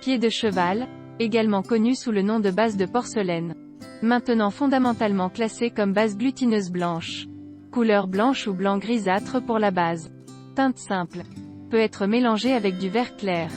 Pied de cheval, également connu sous le nom de base de porcelaine. Maintenant fondamentalement classée comme base glutineuse blanche. Couleur blanche ou blanc grisâtre pour la base. Teinte simple. Peut être mélangée avec du vert clair,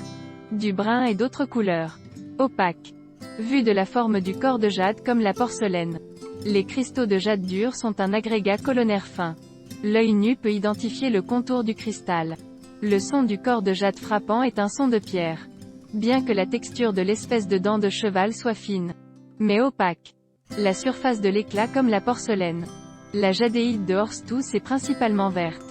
du brun et d'autres couleurs. Opaque. Vue de la forme du corps de jade comme la porcelaine. Les cristaux de jade dur sont un agrégat colonaire fin. L'œil nu peut identifier le contour du cristal. Le son du corps de jade frappant est un son de pierre. Bien que la texture de l'espèce de dent de cheval soit fine, mais opaque. La surface de l'éclat comme la porcelaine. La jadéite de Horsthout est principalement verte.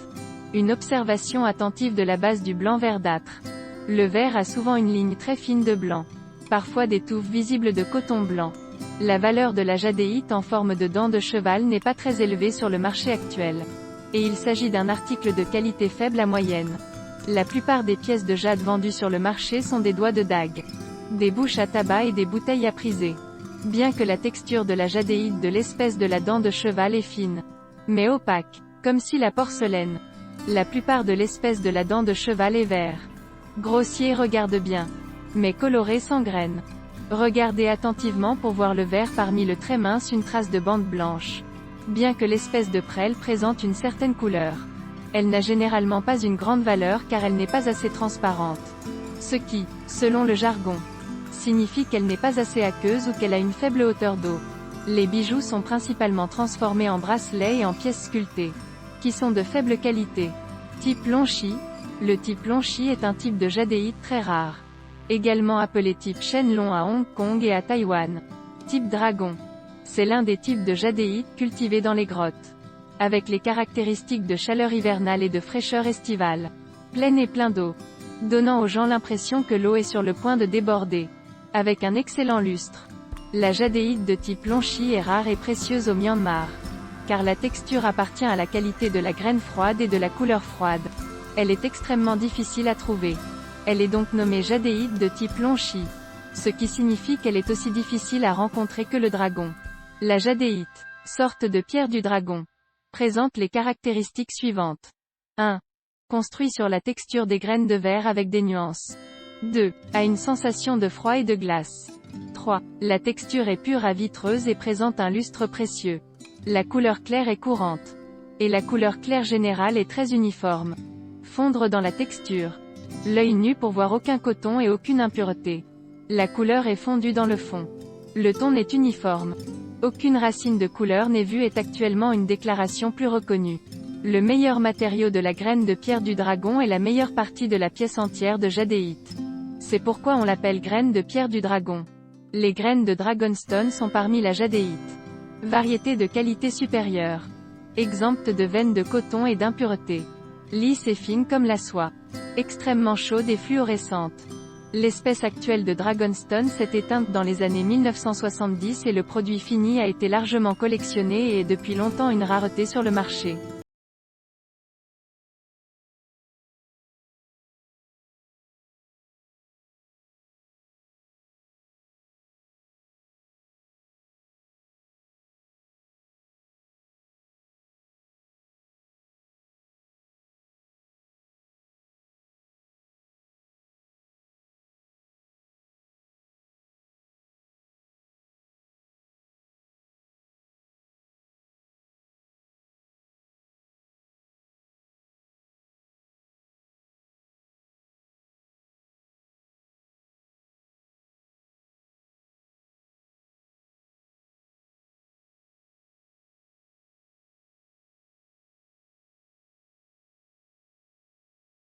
Une observation attentive de la base du blanc verdâtre. Le vert a souvent une ligne très fine de blanc. Parfois des touffes visibles de coton blanc. La valeur de la jadéite en forme de dent de cheval n'est pas très élevée sur le marché actuel. Et il s'agit d'un article de qualité faible à moyenne. La plupart des pièces de jade vendues sur le marché sont des doigts de dague, des bouches à tabac et des bouteilles à priser. Bien que la texture de la jadéite de l'espèce de la dent de cheval est fine, mais opaque, comme si la porcelaine. La plupart de l'espèce de la dent de cheval est vert. Grossier, regarde bien, mais coloré sans graines. Regardez attentivement pour voir le vert parmi le très mince, une trace de bande blanche. Bien que l'espèce de prêle présente une certaine couleur, elle n'a généralement pas une grande valeur car elle n'est pas assez transparente. Ce qui, selon le jargon, signifie qu'elle n'est pas assez aqueuse ou qu'elle a une faible hauteur d'eau. Les bijoux sont principalement transformés en bracelets et en pièces sculptées, qui sont de faible qualité. Type Longxi. Le type Longxi est un type de jadéite très rare. Également appelé type Shenlong à Hong Kong et à Taïwan. Type Dragon. C'est l'un des types de jadéite cultivés dans les grottes. Avec les caractéristiques de chaleur hivernale et de fraîcheur estivale. Plein et plein d'eau. Donnant aux gens l'impression que l'eau est sur le point de déborder. Avec un excellent lustre. La jadéite de type Longxi est rare et précieuse au Myanmar. Car la texture appartient à la qualité de la graine froide et de la couleur froide. Elle est extrêmement difficile à trouver. Elle est donc nommée jadéite de type Longxi. Ce qui signifie qu'elle est aussi difficile à rencontrer que le dragon. La jadéite, sorte de pierre du dragon, présente les caractéristiques suivantes. 1. Construit sur la texture des graines de verre avec des nuances. 2. A une sensation de froid et de glace. 3. La texture est pure à vitreuse et présente un lustre précieux. La couleur claire est courante. Et la couleur claire générale est très uniforme. Fondre dans la texture. L'œil nu pour voir aucun coton et aucune impureté. La couleur est fondue dans le fond. Le ton est uniforme. Aucune racine de couleur n'est vue est actuellement une déclaration plus reconnue. Le meilleur matériau de la graine de pierre du dragon est la meilleure partie de la pièce entière de jadéite. C'est pourquoi on l'appelle graine de pierre du dragon. Les graines de Dragonstone sont parmi la jadéite. Variété de qualité supérieure. Exempte de veines de coton et d'impuretés. Lisse et fine comme la soie. Extrêmement chaude et fluorescente. L'espèce actuelle de Dragonstone s'est éteinte dans les années 1970 et le produit fini a été largement collectionné et est depuis longtemps une rareté sur le marché.